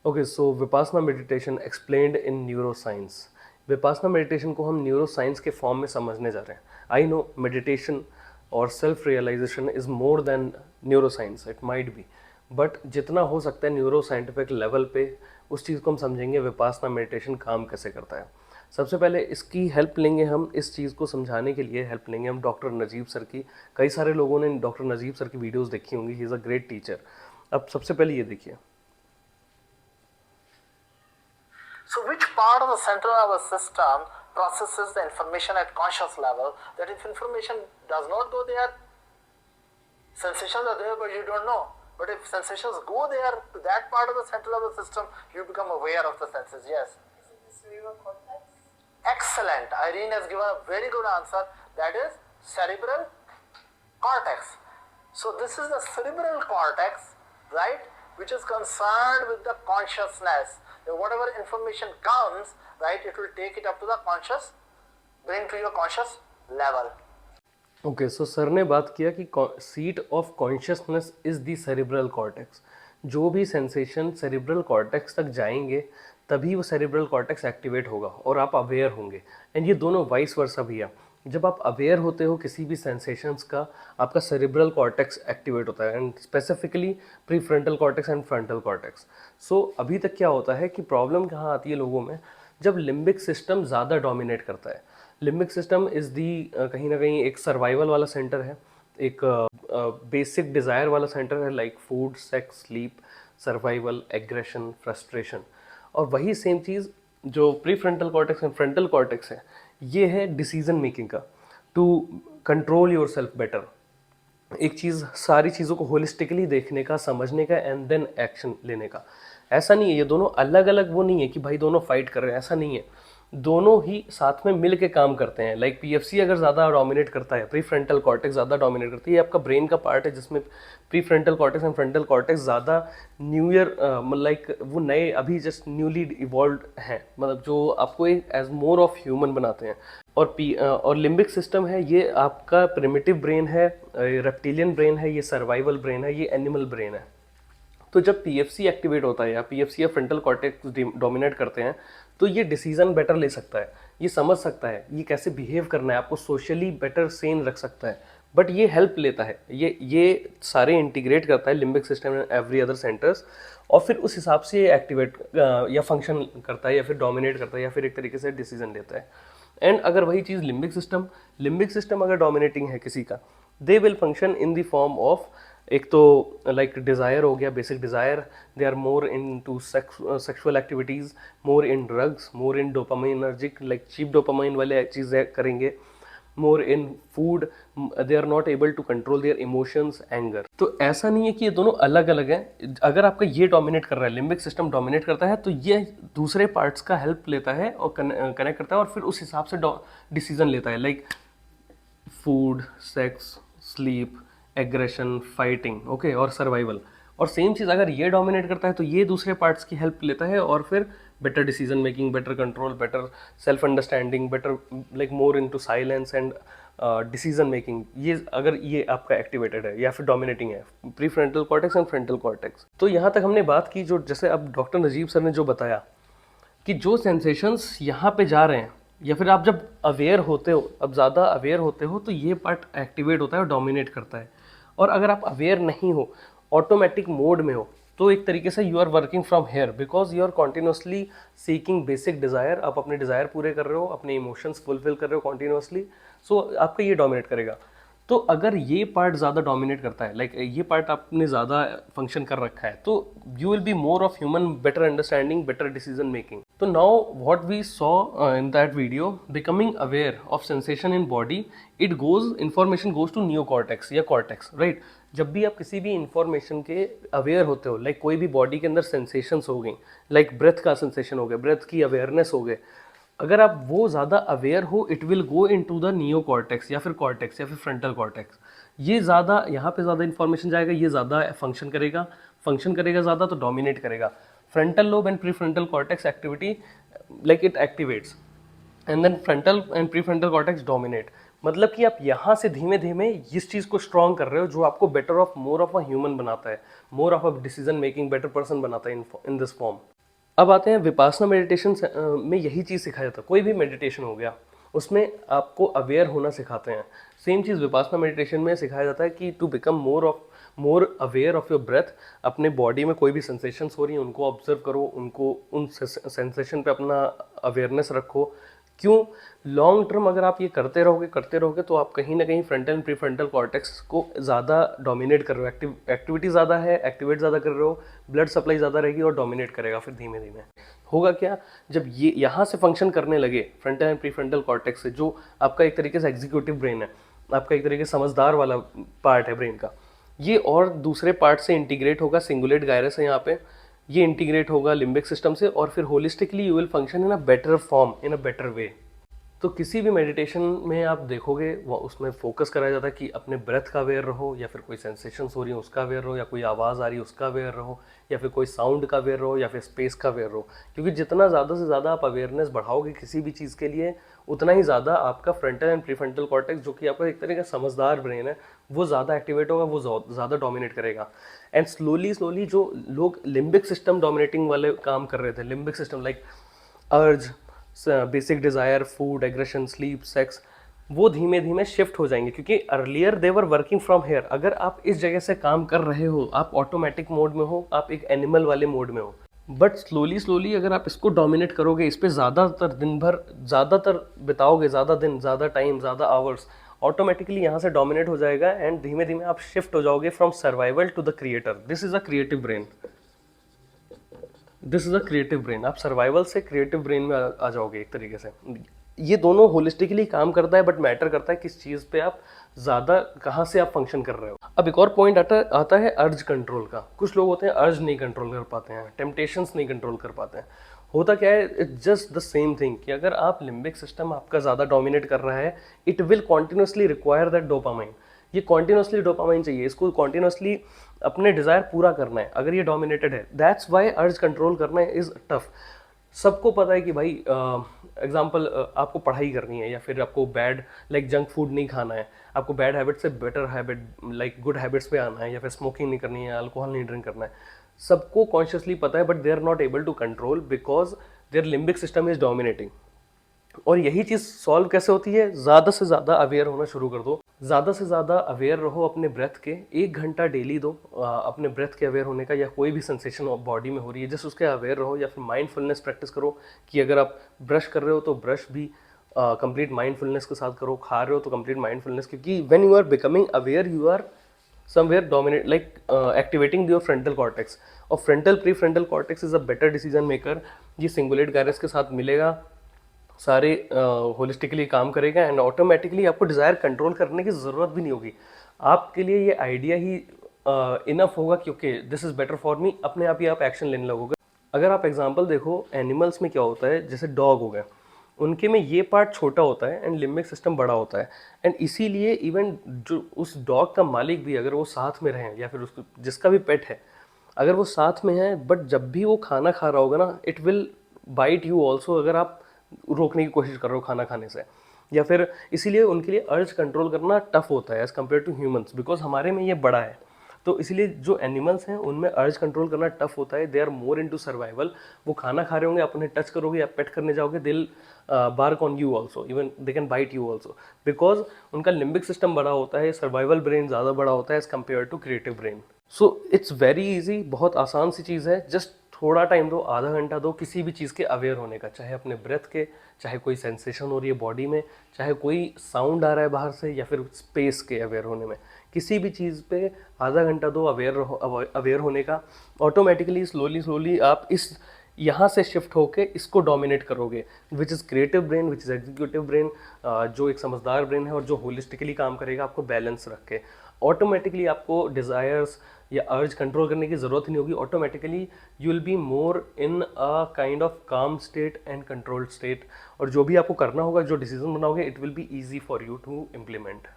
Okay, सो Vipassana meditation explained इन neuroscience. Vipassana meditation को हम neuroscience के फॉर्म में समझने जा रहे हैं। आई नो मेडिटेशन और self realisation is more than neuroscience, it might be, but जितना हो सकता है न्यूरो साइंटिफिक लेवल पे उस चीज़ को हम समझेंगे विपासना मेडिटेशन काम कैसे करता है। सबसे पहले इसकी हेल्प लेंगे हम, इस चीज़ को समझाने के लिए हेल्प लेंगे हम डॉक्टर नजीब सर की। कई सारे लोगों ने डॉक्टर नजीब सर की वीडियोज़ देखी होंगी, he is a great teacher. अब सबसे पहले ये देखिए। So which part of the central nervous system processes the information at conscious level? That if information does not go there, sensations are there but you don't know. But if sensations go there to that part of the central nervous system, you become aware of the senses. Yes. Is it the cerebral cortex? Excellent. Irene has given a very good answer. That is cerebral cortex. So this is the cerebral cortex, right, which is concerned with the consciousness. Whatever information comes, right, it will take it up to the conscious, bring to your conscious level. Okay, so sir ने बात किया कि seat of consciousness is the cerebral cortex. जो भी sensation cerebral cortex तक जाएंगे तभी वो सेरिब्रल कॉर्टेक्स एक्टिवेट होगा और आप अवेयर होंगे। एंड ये दोनों वाइस वर्सा भी है। जब आप अवेयर होते हो किसी भी सेंसेशंस का, आपका सेरिब्रल कॉर्टेक्स एक्टिवेट होता है, and specifically prefrontal cortex and frontal cortex. So अभी तक क्या होता है कि प्रॉब्लम कहाँ आती है लोगों में, जब लिम्बिक सिस्टम ज़्यादा डोमिनेट करता है। लिम्बिक सिस्टम इज़ दी कहीं ना कहीं एक सर्वाइवल वाला सेंटर है, एक बेसिक डिज़ायर वाला सेंटर है, like food, sex, sleep, survival, aggression, frustration. और वही सेम चीज़ जो prefrontal cortex and frontal cortex है, ये है डिसीजन मेकिंग का, to control yourself better. एक चीज़, सारी चीज़ों को होलिस्टिकली देखने का, समझने का, एंड देन एक्शन लेने का। ऐसा नहीं है ये दोनों अलग अलग, वो नहीं है कि भाई दोनों फाइट कर रहे हैं, ऐसा नहीं है। दोनों ही साथ में मिल के काम करते हैं। लाइक पीएफसी अगर ज़्यादा डोमिनेट करता है, प्री फ्रंटल कॉर्टेक्स ज़्यादा डोमिनेट करती है, ये आपका ब्रेन का पार्ट है जिसमें pre frontal cortex and frontal cortex ज़्यादा न्यूयर, लाइक वो नए अभी जस्ट न्यूली इवॉल्व हैं, मतलब जो आपको एक एज मोर ऑफ ह्यूमन बनाते हैं। और लिम्बिक सिस्टम है, ये आपका प्रिमिटिव ब्रेन है, रेप्टिलियन ब्रेन है, ये सर्वाइवल ब्रेन है, ये एनिमल ब्रेन है। तो जब पीएफसी एक्टिवेट होता है या पीएफसी या फ्रंटल कॉर्टेक्स डोमिनेट करते हैं, तो ये डिसीजन बेटर ले सकता है, ये समझ सकता है ये कैसे बिहेव करना है, आपको सोशली बेटर सेन रख सकता है। बट ये हेल्प लेता है, ये सारे इंटीग्रेट करता है limbic system and every other centres, और फिर उस हिसाब से ये एक्टिवेट या फंक्शन करता है या फिर डोमिनेट करता है या फिर एक तरीके से डिसीजन लेता है। एंड अगर वही चीज़ लिम्बिक सिस्टम अगर डोमिनेटिंग है किसी का, they will function in the form of, एक तो लाइक डिज़ायर हो गया, basic desire, they are more into sexual activities, more in drugs, more in dopaminergic, like cheap dopamine वाले चीज़ें करेंगे, more in food, they are not able to control their emotions, anger. तो ऐसा नहीं है कि ये दोनों अलग अलग हैं। अगर आपका ये डोमिनेट कर रहा है, लिम्बिक सिस्टम डोमिनेट करता है, तो ये दूसरे पार्ट्स का हेल्प लेता है और कनेक्ट करता है और फिर उस हिसाब से डिसीजन लेता है, like food, sex, sleep, aggression, fighting, okay, और सर्वाइवल। और सेम चीज़ अगर ये डोमिनेट करता है तो ये दूसरे पार्ट्स की हेल्प लेता है और फिर better decision making, better control, better self understanding, better like more into silence and decision making. ये अगर ये आपका एक्टिवेटेड है या फिर डोमिनेटिंग है, pre frontal cortex and frontal cortex. तो यहाँ तक हमने बात की, जो जैसे अब डॉक्टर नजीब सर ने जो बताया कि जो सेंसेशंस यहाँ पे जा रहे हैं, या फिर आप जब अवेयर होते हो, अब ज़्यादा अवेयर होते हो, तो ये पार्ट एक्टिवेट होता है और डोमिनेट करता है। और अगर आप अवेयर नहीं हो, ऑटोमेटिक मोड में हो, तो एक तरीके से you are working from here, because you are continuously seeking basic desire. आप अपने डिज़ायर पूरे कर रहे हो, अपने इमोशंस फुलफिल कर रहे हो कॉन्टिन्यूसली, सो आपका ये डोमिनेट करेगा। तो अगर ये पार्ट ज़्यादा डोमिनेट करता है, लाइक ये पार्ट आपने ज़्यादा फंक्शन कर रखा है, तो you will be more of human, better understanding, better decision making. तो now what we saw in that video, becoming aware of sensation in body, it goes, information goes to neocortex या cortex, right. जब भी आप किसी भी information के aware होते हो, लाइक कोई भी बॉडी के अंदर सेंसेशंस हो गई, लाइक ब्रेथ का सेंसेशन हो गया, ब्रेथ की अवेयरनेस हो गए, अगर आप वो ज़्यादा अवेयर हो, it will go into the neo cortex या फिर कॉर्टेक्स या फिर फ्रंटल कॉर्टेक्स। ये ज़्यादा, यहाँ पे ज़्यादा इन्फॉर्मेशन जाएगा, ये ज़्यादा फंक्शन करेगा ज़्यादा, तो डोमिनेट करेगा। Frontal lobe and prefrontal cortex activity, like it activates, and then frontal and prefrontal cortex dominate. मतलब कि आप यहाँ से धीमे धीमे इस चीज़ को स्ट्रॉन्ग कर रहे हो, जो आपको better of, more of a human बनाता है, more of a decision making, better person बनाता है इन दिस फॉर्म। अब आते हैं विपासना मेडिटेशन में यही चीज़ सिखाया जाता है। कोई भी मेडिटेशन हो गया उसमें आपको अवेयर होना सिखाते हैं। सेम चीज़ विपासना मेडिटेशन में सिखाया जाता है कि to become more aware of your breath. अपने बॉडी में कोई भी सेंसेशंस हो रही हैं उनको ऑब्जर्व करो, उनको उन सेंसेशन पे अपना अवेयरनेस रखो। क्यों? लॉन्ग टर्म अगर आप ये करते रहोगे तो आप कहीं ना कहीं फ्रंटल एंड प्रीफ्रंटल कॉर्टेक्स को ज़्यादा डोमिनेट कर रहे हो। एक्टिविटी ज़्यादा है, एक्टिवेट ज़्यादा कर रहे हो, ब्लड सप्लाई ज़्यादा रहेगी और डोमिनेट करेगा। फिर धीमे धीमे होगा क्या, जब ये यहाँ से फंक्शन करने लगे फ्रंटल एंड प्रीफ्रंटल कॉर्टेक्स से, जो आपका एक तरीके से एग्जीक्यूटिव ब्रेन है, आपका एक तरीके से समझदार वाला पार्ट है ब्रेन का, ये और दूसरे पार्ट से इंटीग्रेट होगा। सिंगुलेट गायरस है यहाँ पे, ये इंटीग्रेट होगा लिम्बिक सिस्टम से और फिर holistically you will function in a better form, in a better way. तो किसी भी मेडिटेशन में आप देखोगे वो उसमें फोकस कराया जाता है कि अपने ब्रेथ का अवेयर रहो, या फिर कोई सेंसेशंस हो रही है उसका अवेयर रहो, या कोई आवाज़ आ रही है उसका अवेयर रहो, या फिर कोई साउंड का अवेयर रहो, या फिर स्पेस का अवेयर रहो। क्योंकि जितना ज़्यादा से ज़्यादा आप अवेयरनेस बढ़ाओगे किसी भी चीज़ के लिए, उतना ही ज़्यादा आपका फ्रंटल एंड प्रीफ्रंटल कॉर्टेक्स, जो कि आपका एक तरह का समझदार ब्रेन है, वो ज़्यादा एक्टिवेट होगा, वो ज़्यादा डोमिनेट करेगा। एंड स्लोली जो लोग लिम्बिक सिस्टम डोमिनेटिंग वाले काम कर रहे थे, लिम्बिक सिस्टम लाइक अर्ज, basic desire, food, aggression, sleep, sex, वो धीमे धीमे शिफ्ट हो जाएंगे। क्योंकि earlier they were working from hair. अगर आप इस जगह से काम कर रहे हो, आप ऑटोमेटिक मोड में हो, आप एक एनिमल वाले मोड में हो। बट स्लोली अगर आप इसको डोमिनेट करोगे, इस पर ज़्यादातर दिन भर ज़्यादातर बिताओगे, ज़्यादा दिन, ज़्यादा टाइम, ज़्यादा आवर्स, ऑटोमेटिकली यहाँ से डोमिनेट हो जाएगा एंड धीमे धीमे आप शिफ्ट हो जाओगे from survival to the creator. This is a creative brain. This is a creative brain. आप सर्वाइवल से क्रिएटिव ब्रेन में आ जाओगे एक तरीके से। ये दोनों होलिस्टिकली काम करता है, बट मैटर करता है किस चीज़ पे आप ज़्यादा, कहाँ से आप फंक्शन कर रहे हो। अब एक और पॉइंट आता है अर्ज कंट्रोल का। कुछ लोग होते हैं अर्ज नहीं कंट्रोल कर पाते हैं, टेम्पटेशंस नहीं कंट्रोल कर पाते हैं। होता क्या है, it's just the same thing कि अगर आप लिम्बिक सिस्टम आपका ज़्यादा डोमिनेट कर रहा है, it will continuously require that dopamine. ये कॉन्टिन्यूसली डोपामाइन चाहिए, इसको कॉन्टिन्यूसली अपने डिज़ायर पूरा करना है। अगर ये डोमिनेटेड है, दैट्स वाई अर्ज कंट्रोल करना इज़ टफ। सबको पता है कि भाई एग्जांपल आपको पढ़ाई करनी है, या फिर आपको बैड लाइक जंक फूड नहीं खाना है, आपको बैड हैबिट से better habit like good habits पे आना है, या फिर स्मोकिंग नहीं करनी है, अल्कोहल नहीं ड्रिंक करना है। सबको कॉन्शियसली पता है, but they are not able to control because their limbic system is dominating. और यही चीज़ सॉल्व कैसे होती है, ज़्यादा से ज़्यादा अवेयर होना शुरू कर दो, ज़्यादा से ज़्यादा अवेयर रहो अपने ब्रेथ के। 1 घंटा डेली दो अपने ब्रेथ के अवेयर होने का, या कोई भी सेंसेशन बॉडी में हो रही है जस्ट उसके अवेयर रहो। या फिर माइंडफुलनेस प्रैक्टिस करो कि अगर आप ब्रश कर रहे हो तो ब्रश भी कंप्लीट माइंडफुलनेस के साथ करो, खा रहे हो तो कंप्लीट माइंडफुलनेस। क्योंकि when you are becoming aware, you are somewhere dominate like activating your frontal cortex, और frontal prefrontal cortex is a better decision maker। ये सिंगुलेट गायरस के साथ मिलेगा, सारे होलिस्टिकली काम करेगा एंड ऑटोमेटिकली आपको डिज़ायर कंट्रोल करने की ज़रूरत भी नहीं होगी। आपके लिए ये आइडिया ही इनफ होगा क्योंकि this is better for me, अपने आप ही आप एक्शन लेने लगोगे। अगर आप एग्जांपल देखो एनिमल्स में क्या होता है, जैसे डॉग हो गए, उनके में ये पार्ट छोटा होता है एंड लिम्बिक सिस्टम बड़ा होता है। एंड इसीलिए इवन जो उस डॉग का मालिक भी, अगर वो साथ में रहें, या फिर उसको जिसका भी पेट है अगर वो साथ में है, बट जब भी वो खाना खा रहा होगा ना, it will bite you also, अगर आप रोकने की कोशिश कर रहे हो खाना खाने से। या फिर इसीलिए उनके लिए अर्ज कंट्रोल करना टफ होता है as compare to humans, because हमारे में ये बड़ा है। तो इसीलिए जो एनिमल्स हैं उनमें अर्ज कंट्रोल करना टफ होता है। दे आर मोर इनटू सर्वाइवल। वो खाना खा रहे होंगे, अपने टच करोगे या पेट करने जाओगे, they'll bark on you also, even they can bite you also, because उनका लिम्बिक सिस्टम बड़ा होता है, सर्वाइवल ब्रेन ज़्यादा बड़ा होता है as compare to creative brain. So it's very easy, बहुत आसान सी चीज़ है। जस्ट थोड़ा टाइम दो, आधा घंटा दो किसी भी चीज़ के अवेयर होने का, चाहे अपने ब्रेथ के, चाहे कोई सेंसेशन हो रही है बॉडी में, चाहे कोई साउंड आ रहा है बाहर से, या फिर स्पेस के अवेयर होने में। किसी भी चीज़ पे आधा घंटा दो अवेयर होने का। ऑटोमेटिकली स्लोली आप इस यहाँ से शिफ्ट होके इसको डोमिनेट करोगे, which is creative brain, which is executive brain, जो एक समझदार ब्रेन है और जो होलिस्टिकली काम करेगा आपको बैलेंस रख के। ऑटोमेटिकली आपको डिज़ायर्स या अर्ज कंट्रोल करने की ज़रूरत नहीं होगी। Automatically you will be more in a kind of calm state and controlled state, और जो भी आपको करना होगा, जो डिसीजन बनाओगे, it will be easy for you to implement.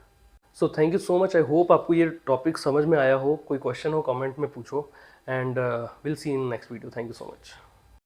So thank you so much. I hope आपको ये टॉपिक समझ में आया हो। कोई क्वेश्चन हो कमेंट में पूछो, and will see in next video. Thank you so much.